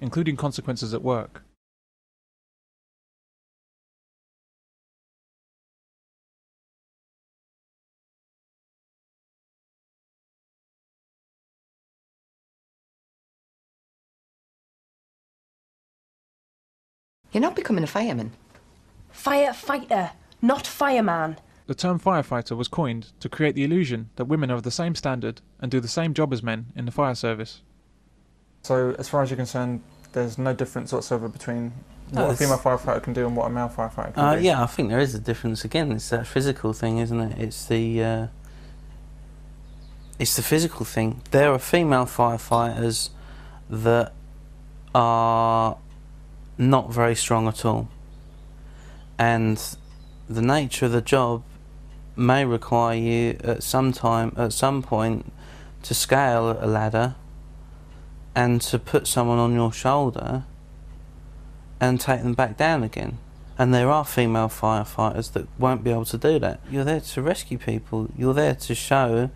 including consequences at work. You're not becoming a fireman. Firefighter, not fireman. The term firefighter was coined to create the illusion that women are of the same standard and do the same job as men in the fire service. So, as far as you're concerned, there's no difference whatsoever between what a female firefighter can do and what a male firefighter can do? Yeah, I think there is a difference. Again, it's that physical thing, isn't it? It's the physical thing. There are female firefighters that are not very strong at all, and the nature of the job may require you at some point to scale a ladder and to put someone on your shoulder and take them back down again. And there are female firefighters that won't be able to do that. You're there to rescue people. You're there to show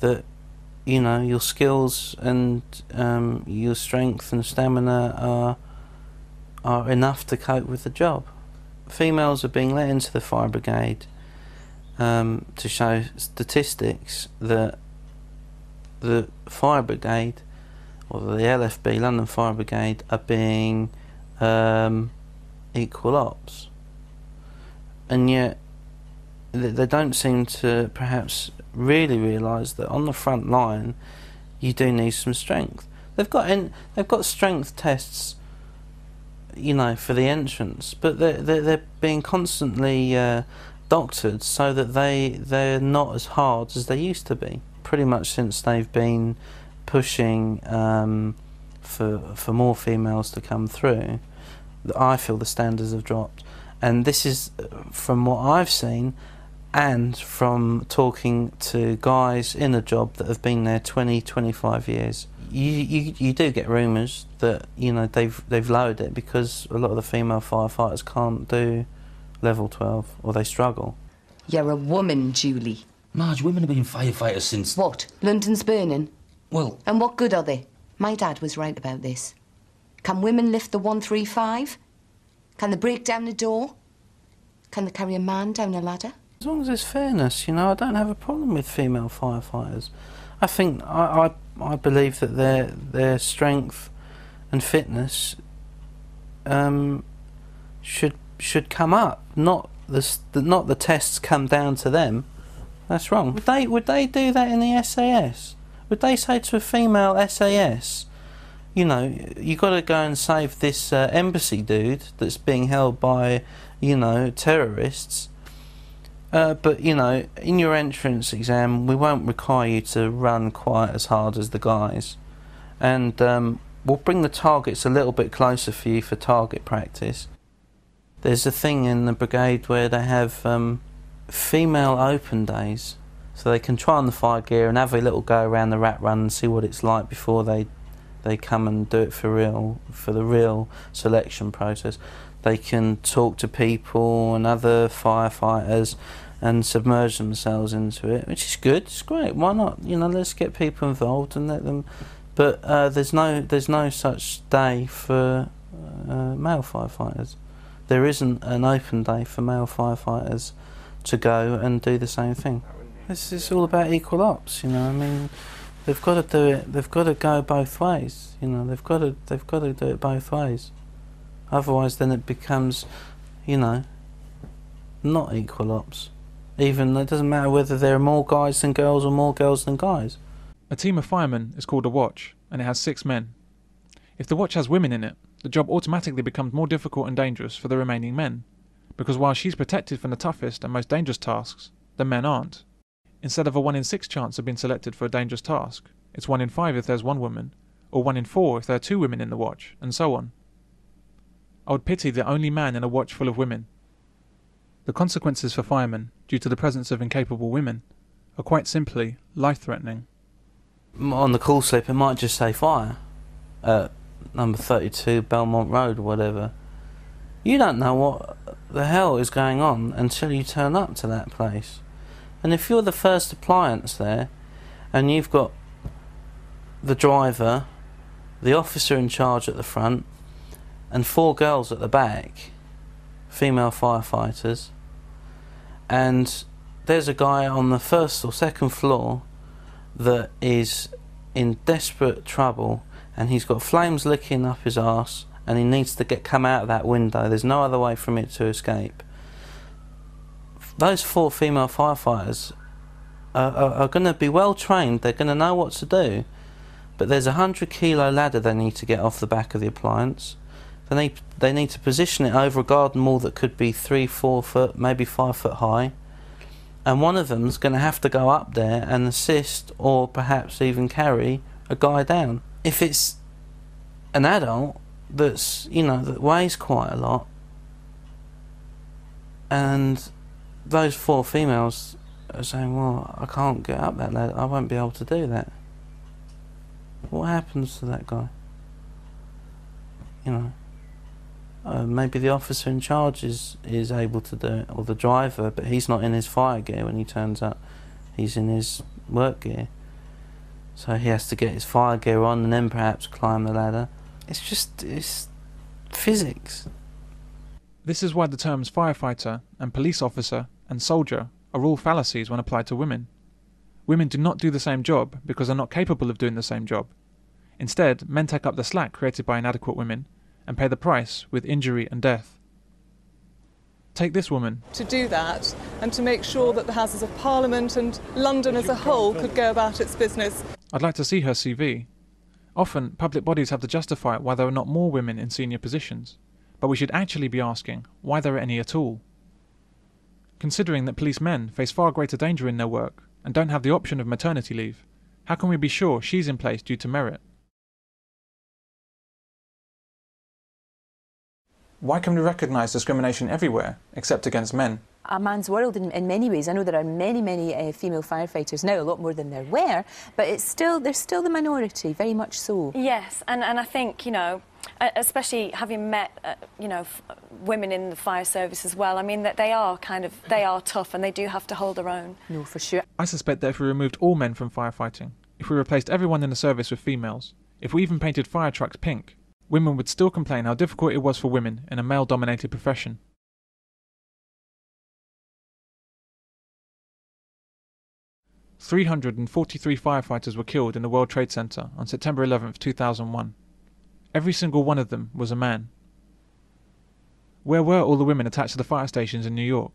that, you know, your skills and your strength and stamina are enough to cope with the job. Females are being let into the fire brigade to show statistics that the fire brigade, or the LFB, London Fire Brigade, are being equal ops, and yet they don't seem to perhaps really realise that on the front line you do need some strength. They've got strength tests, you know, for the entrance, but they're being constantly doctored so that they're not as hard as they used to be. Pretty much since they've been pushing for more females to come through, I feel the standards have dropped. And this is from what I've seen and from talking to guys in a job that have been there 20-25 years. You do get rumours that, you know, they've lowered it because a lot of the female firefighters can't do level 12, or they struggle. You're a woman, Julie. Marge, women have been firefighters since... What? London's burning? Well... And what good are they? My dad was right about this. Can women lift the 135? Can they break down a door? Can they carry a man down a ladder? As long as there's fairness, you know, I don't have a problem with female firefighters. I think I believe that their strength and fitness should come up, not the tests come down to them. That's wrong. Would they do that in the SAS? Would they say to a female SAS, you know, you got to go and save this embassy dude that's being held by, you know, terrorists, but, you know, in your entrance exam we won't require you to run quite as hard as the guys, and we'll bring the targets a little bit closer for you for target practice. There's a thing in the brigade where they have female open days, so they can try on the fire gear and have a little go around the rat run and see what it's like before they come and do it for real, for the real selection process. They can talk to people and other firefighters and submerge themselves into it, which is good. It's great. Why not? You know, let's get people involved and let them. But there's no such day for male firefighters. There isn't an open day for male firefighters to go and do the same thing. This is all about equal ops, you know. I mean, they've got to do it. They've got to go both ways, you know. They've got to do it both ways. Otherwise, then it becomes, you know, not equal ops. Even it doesn't matter whether there are more guys than girls or more girls than guys. A team of firemen is called a watch, and it has 6 men. If the watch has women in it, the job automatically becomes more difficult and dangerous for the remaining men, because while she's protected from the toughest and most dangerous tasks, the men aren't. Instead of a 1 in 6 chance of being selected for a dangerous task, it's 1 in 5 if there's 1 woman, or 1 in 4 if there are 2 women in the watch, and so on. I would pity the only man in a watch full of women. The consequences for firemen, due to the presence of incapable women, are quite simply life-threatening. On the call slip it might just say fire at number 32 Belmont Road or whatever. You don't know what the hell is going on until you turn up to that place. And if you're the first appliance there, and you've got the driver, the officer in charge at the front, and 4 girls at the back, female firefighters, and there's a guy on the 1st or 2nd floor that is in desperate trouble, and he's got flames licking up his arse, and he needs to come out of that window. There's no other way from it to escape. Those 4 female firefighters are going to be well trained. They're going to know what to do, but there's a 100-kilo ladder they need to get off the back of the appliance. They need to position it over a garden wall that could be 3-4 foot, maybe 5 foot high, and one of them's going to have to go up there and assist, or perhaps even carry a guy down. If it's an adult that's, you know, that weighs quite a lot, and those 4 females are saying, well, I can't get up that ladder, I won't be able to do that. What happens to that guy? You know, maybe the officer in charge is able to do it, or the driver, but he's not in his fire gear when he turns up. He's in his work gear. So he has to get his fire gear on and then perhaps climb the ladder. It's physics. This is why the terms firefighter and police officer and soldier are all fallacies when applied to women. Women do not do the same job because they're not capable of doing the same job. Instead, men take up the slack created by inadequate women and pay the price with injury and death. Take this woman. To do that and to make sure that the Houses of Parliament and London as a whole could go about its business. I'd like to see her CV. Often, public bodies have to justify why there are not more women in senior positions, but we should actually be asking why there are any at all. Considering that policemen face far greater danger in their work and don't have the option of maternity leave, how can we be sure she's in place due to merit? Why can we recognise discrimination everywhere, except against men? A man's world in many ways. I know there are many female firefighters now, a lot more than there were, but they're still the minority, very much so. Yes, and I think, you know, especially having met, you know, women in the fire service as well, I mean, that they are tough and they do have to hold their own. No, for sure. I suspect that if we removed all men from firefighting, if we replaced everyone in the service with females, if we even painted fire trucks pink, women would still complain how difficult it was for women in a male-dominated profession. "343 firefighters were killed in the World Trade Center on September 11, 2001. Every single one of them was a man. Where were all the women attached to the fire stations in New York?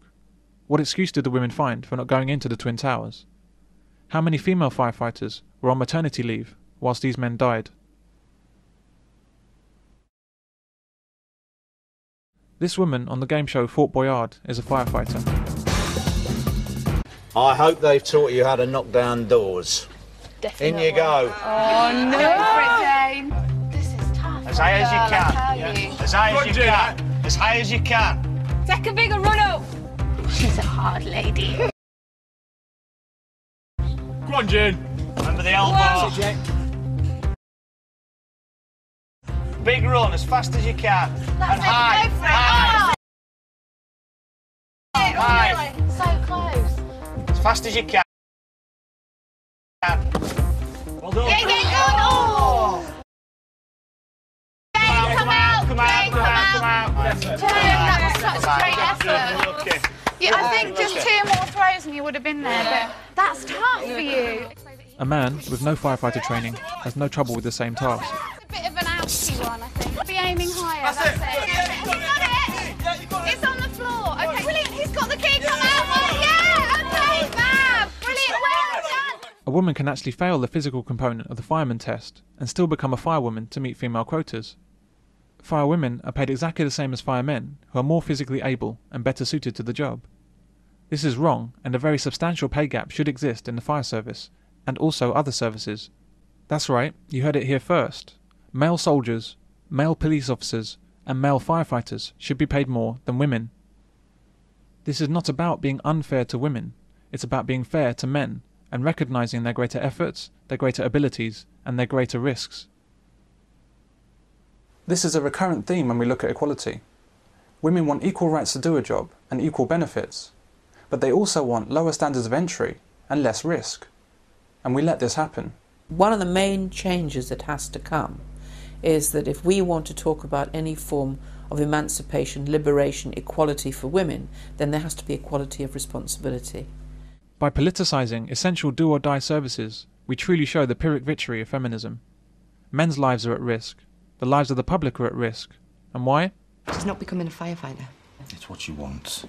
What excuse did the women find for not going into the Twin Towers? How many female firefighters were on maternity leave whilst these men died? This woman on the game show Fort Boyard is a firefighter. I hope they've taught you how to knock down doors. Definitely. In you go. Oh no! Jane. This is tough. As high as you can. As high as you can. As high as you can. Take a bigger run up. She's a hard lady. Come on, Jane. Remember the elbow. Big run, as fast as you can. That's and high. Go for it. High. Oh. High. So close. As fast as you can. Well done. Yeah, oh. Jane, come out. Come out. Jane, that was such a great effort. Okay. Yeah, I think just 2 more throws and you would have been there, but that's tough for you. A man with no firefighter training has no trouble with the same task. It's a bit of an ouchy one, I think. Be aiming higher, that's it. He's got it! It's on the floor. Okay, brilliant, he's got the key, come out! Yeah, okay, fab! Brilliant, well done! A woman can actually fail the physical component of the fireman test and still become a firewoman to meet female quotas. Firewomen are paid exactly the same as firemen, who are more physically able and better suited to the job. This is wrong, and a very substantial pay gap should exist in the fire service, and also other services. That's right, you heard it here first. Male soldiers, male police officers, and male firefighters should be paid more than women. This is not about being unfair to women, it's about being fair to men, and recognising their greater efforts, their greater abilities, and their greater risks. This is a recurrent theme when we look at equality. Women want equal rights to do a job and equal benefits, but they also want lower standards of entry and less risk. And we let this happen. One of the main changes that has to come is that if we want to talk about any form of emancipation, liberation, equality for women, then there has to be equality of responsibility. By politicising essential do-or-die services, we truly show the Pyrrhic victory of feminism. Men's lives are at risk. The lives of the public are at risk. And why? She's not becoming a firefighter. It's what you want.